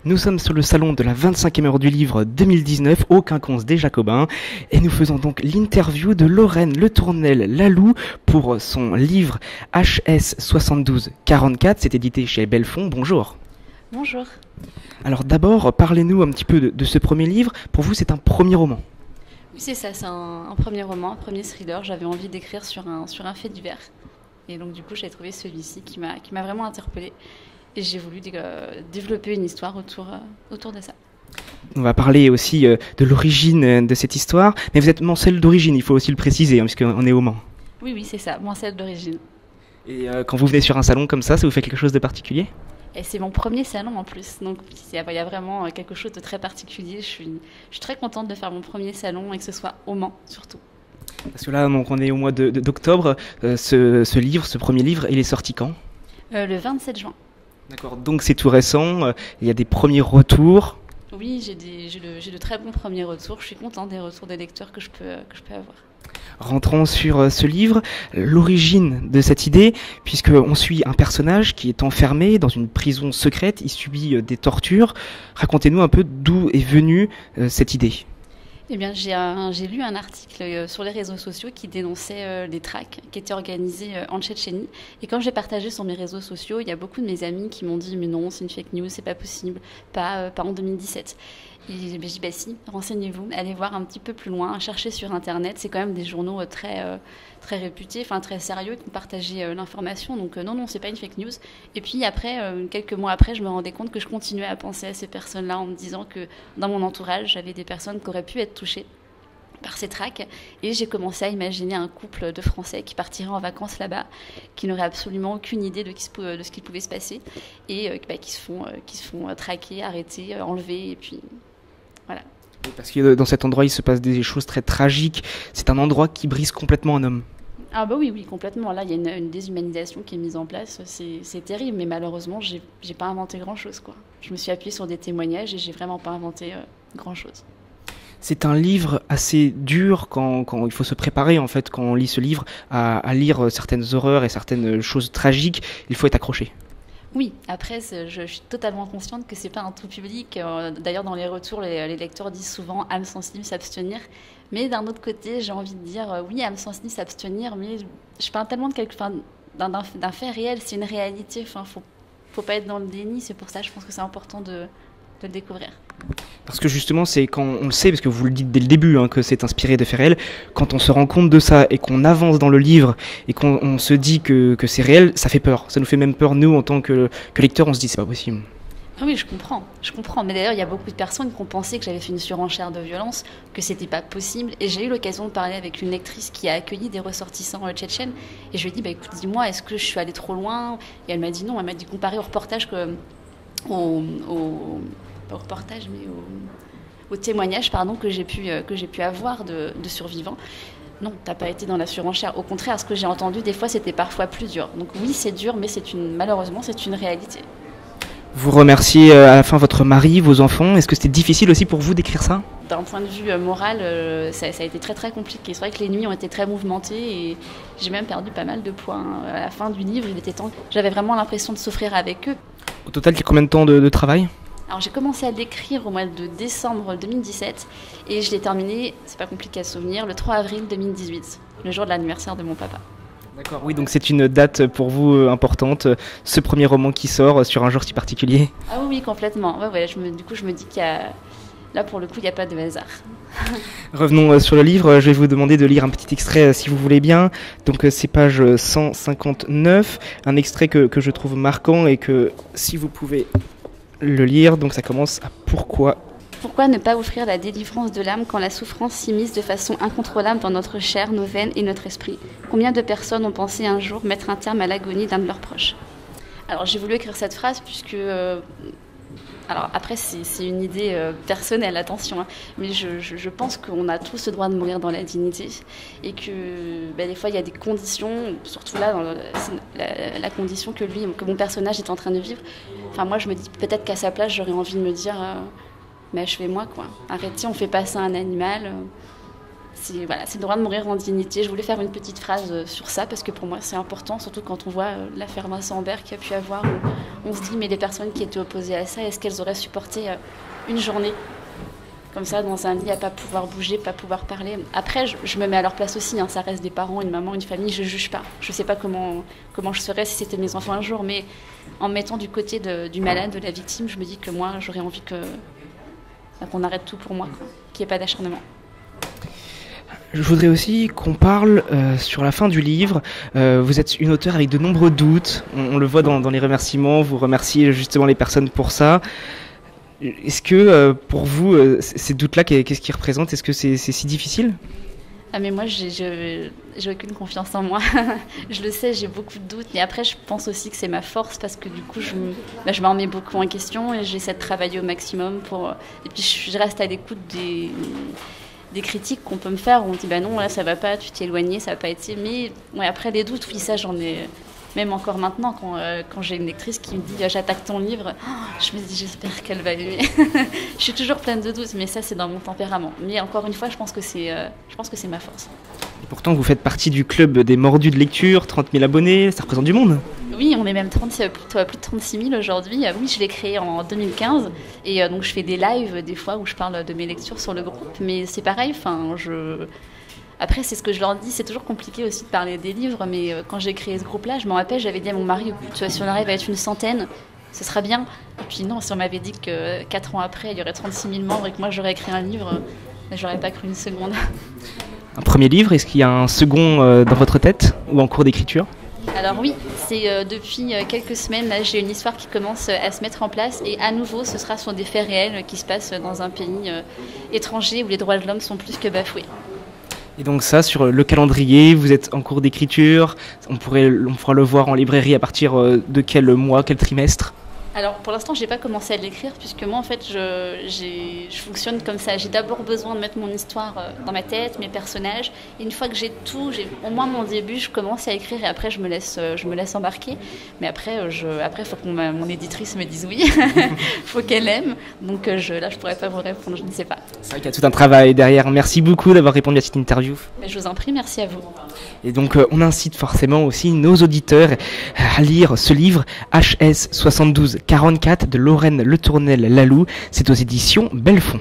Nous sommes sur le salon de la 25e heure du livre 2019 au Quinconce des Jacobins et nous faisons donc l'interview de Lorraine Le Tournel-Lalou pour son livre HS 7244, c'est édité chez Belfond. Bonjour. Bonjour. Alors d'abord, parlez-nous un petit peu de ce premier livre. Pour vous, c'est un premier roman. Oui, c'est ça, c'est un premier roman, un premier thriller. J'avais envie d'écrire sur un fait divers. Et donc du coup, j'ai trouvé celui-ci qui m'a vraiment interpellée. Et j'ai voulu développer une histoire autour de ça. On va parler aussi de l'origine de cette histoire. Mais vous êtes Mancelle d'origine, il faut aussi le préciser, puisqu'on est au Mans. Oui, c'est ça, Mancelle d'origine. Et quand vous venez sur un salon comme ça vous fait quelque chose de particulier ? Et c'est mon premier salon en plus, donc il y a vraiment quelque chose de très particulier. Je suis très contente de faire mon premier salon et que ce soit au Mans surtout. Parce que là, donc, on est au mois d'octobre. Ce premier livre, il est sorti quand ? Le 27 juin. D'accord, donc c'est tout récent. Il y a des premiers retours. Oui, j'ai de très bons premiers retours. Je suis contente des retours des lecteurs que je peux avoir. Rentrons sur ce livre, l'origine de cette idée, puisqu'on suit un personnage qui est enfermé dans une prison secrète, il subit des tortures. Racontez-nous un peu d'où est venue cette idée. Eh bien, j'ai lu un article sur les réseaux sociaux qui dénonçait les tracts qui étaient organisés en Tchétchénie. Et quand j'ai partagé sur mes réseaux sociaux, il y a beaucoup de mes amis qui m'ont dit « Mais non, c'est une fake news, c'est pas possible, pas en 2017 ». Et j'ai dit « Si, renseignez-vous, allez voir un petit peu plus loin, cherchez sur Internet. C'est quand même des journaux très réputés, très sérieux qui ont partagé l'information. Donc non, c'est pas une fake news ». Et puis après, quelques mois après, je me rendais compte que je continuais à penser à ces personnes-là en me disant que dans mon entourage, j'avais des personnes qui auraient pu être touchées par ces tracts. Et j'ai commencé à imaginer un couple de Français qui partiraient en vacances là-bas, qui n'auraient absolument aucune idée de ce qui pouvait se passer et qui se font traquer, arrêter, enlever et puis voilà. Parce que dans cet endroit, il se passe des choses très tragiques. C'est un endroit qui brise complètement un homme. Ah bah oui, complètement. Là, il y a une déshumanisation qui est mise en place. C'est terrible, mais malheureusement, j'ai pas inventé grand-chose, quoi. Je me suis appuyée sur des témoignages et j'ai vraiment pas inventé grand-chose. C'est un livre assez dur quand il faut se préparer, en fait, quand on lit ce livre, à lire certaines horreurs et certaines choses tragiques. Il faut être accroché. Oui, après, je suis totalement consciente que c'est pas un tout public. D'ailleurs, dans les retours, les lecteurs disent souvent « âme sensible, s'abstenir ». Mais d'un autre côté, j'ai envie de dire « oui, âme sensible, s'abstenir », mais je parle tellement d'un fait réel, c'est une réalité. Faut pas être dans le déni, c'est pour ça je pense que c'est important de le découvrir. Parce que justement, c'est quand on le sait, parce que vous le dites dès le début, que c'est inspiré de faits réels, quand on se rend compte de ça et qu'on avance dans le livre et qu'on se dit que c'est réel, ça fait peur. Ça nous fait même peur, nous, en tant que lecteurs, on se dit c'est pas possible. Ah oui, je comprends. Mais d'ailleurs, il y a beaucoup de personnes qui ont pensé que j'avais fait une surenchère de violence, que c'était pas possible. Et j'ai eu l'occasion de parler avec une lectrice qui a accueilli des ressortissants tchétchènes. Et je lui ai dit, écoute, dis-moi, est-ce que je suis allée trop loin ? Et elle m'a dit non. Elle m'a dit comparé au reportage au témoignage que j'ai pu avoir de survivants. Non, t'as pas été dans la surenchère. Au contraire, ce que j'ai entendu, des fois, c'était parfois plus dur. Donc oui, c'est dur, mais malheureusement, c'est une réalité. Vous remerciez à la fin votre mari, vos enfants. Est-ce que c'était difficile aussi pour vous d'écrire ça ? D'un point de vue moral, ça a été très très compliqué. C'est vrai que les nuits ont été très mouvementées et j'ai même perdu pas mal de poids. À la fin du livre, il était temps. J'avais vraiment l'impression de souffrir avec eux. Au total, il y a combien de temps de travail ? Alors j'ai commencé à l'écrire au mois de décembre 2017 et je l'ai terminé, c'est pas compliqué à se souvenir, le 3 avril 2018, le jour de l'anniversaire de mon papa. D'accord, oui, donc c'est une date pour vous importante, ce premier roman qui sort sur un jour si particulier. Ah oui, complètement. Ouais, du coup je me dis là pour le coup il n'y a pas de hasard. Revenons sur le livre, je vais vous demander de lire un petit extrait si vous voulez bien. Donc c'est page 159, un extrait que je trouve marquant et que si vous pouvez le lire, donc ça commence à pourquoi. Pourquoi ne pas offrir la délivrance de l'âme quand la souffrance s'immisce de façon incontrôlable dans notre chair, nos veines et notre esprit ? Combien de personnes ont pensé un jour mettre un terme à l'agonie d'un de leurs proches ? Alors j'ai voulu écrire cette phrase puisque... alors après c'est une idée personnelle, attention, mais je pense qu'on a tous le droit de mourir dans la dignité et que des fois il y a des conditions, surtout là dans la condition que mon personnage est en train de vivre. Enfin moi je me dis peut-être qu'à sa place j'aurais envie de me dire mais achevez-moi quoi, arrêtez, on fait pas ça à un animal. voilà, c'est le droit de mourir en dignité. Je voulais faire une petite phrase sur ça parce que pour moi c'est important, surtout quand on voit l'affaire Vincent Ambert qu'il y a pu avoir. On se dit mais les personnes qui étaient opposées à ça, est-ce qu'elles auraient supporté une journée comme ça dans un lit à pas pouvoir bouger, pas pouvoir parler? Après je me mets à leur place aussi, hein, ça reste des parents, une maman, une famille, je juge pas. Je sais pas comment je serais si c'était mes enfants un jour, mais en me mettant du côté du malade, de la victime, je me dis que moi j'aurais envie qu'on arrête tout pour moi, qu'il n'y ait pas d'acharnement. Je voudrais aussi qu'on parle sur la fin du livre. Vous êtes une auteure avec de nombreux doutes. On le voit dans les remerciements. Vous remerciez justement les personnes pour ça. Est-ce que pour vous, ces doutes-là, qu'est-ce qu'ils représentent? Est-ce que c'est si difficile? Ah mais moi, j'ai aucune confiance en moi. Je le sais, j'ai beaucoup de doutes. Mais après, je pense aussi que c'est ma force parce que du coup, je m'en remets beaucoup en question et j'essaie de travailler au maximum et puis je reste à l'écoute des critiques qu'on peut me faire où on dit bah non, là ça va pas, tu t'es éloigné, ça va pas été. Mais ouais, après les doutes, oui, ça j'en ai. Même encore maintenant, quand j'ai une lectrice qui me dit j'attaque ton livre, je me dis j'espère qu'elle va aimer. Je suis toujours pleine de doutes, mais ça c'est dans mon tempérament. Mais encore une fois, je pense que c'est ma force. Et pourtant, vous faites partie du club des mordus de lecture, 30 000 abonnés, ça représente du monde. Oui, on est même plus de 36 000 aujourd'hui. Oui, je l'ai créé en 2015 et donc je fais des lives des fois où je parle de mes lectures sur le groupe. Mais c'est pareil, Après, c'est ce que je leur dis, c'est toujours compliqué aussi de parler des livres, mais quand j'ai créé ce groupe-là, je m'en rappelle, j'avais dit à mon mari, tu vois, si on arrive à être une centaine, ce sera bien. Et puis non, si on m'avait dit que 4 ans après, il y aurait 36 000 membres et que moi j'aurais écrit un livre, j'aurais pas cru une seconde. Un premier livre, est-ce qu'il y a un second dans votre tête ou en cours d'écriture? Alors oui, c'est depuis quelques semaines, là, j'ai une histoire qui commence à se mettre en place et à nouveau, ce sera sur des faits réels qui se passent dans un pays étranger où les droits de l'homme sont plus que bafoués. Et donc ça, sur le calendrier, vous êtes en cours d'écriture, on pourra le voir en librairie à partir de quel mois, quel trimestre? Alors pour l'instant, j'ai pas commencé à l'écrire puisque moi en fait je fonctionne comme ça. J'ai d'abord besoin de mettre mon histoire dans ma tête, mes personnages. Et une fois que j'ai tout, j'ai au moins mon début, je commence à écrire et après je me laisse embarquer. Mais après, faut que mon éditrice me dise oui, faut qu'elle aime. Donc là, je pourrais pas vous répondre, je ne sais pas. C'est vrai qu'il y a tout un travail derrière. Merci beaucoup d'avoir répondu à cette interview. Mais je vous en prie, merci à vous. Et donc on incite forcément aussi nos auditeurs à lire ce livre HS 72 44 de Lorraine Le Tournel Laloux. C'est aux éditions Bellefond.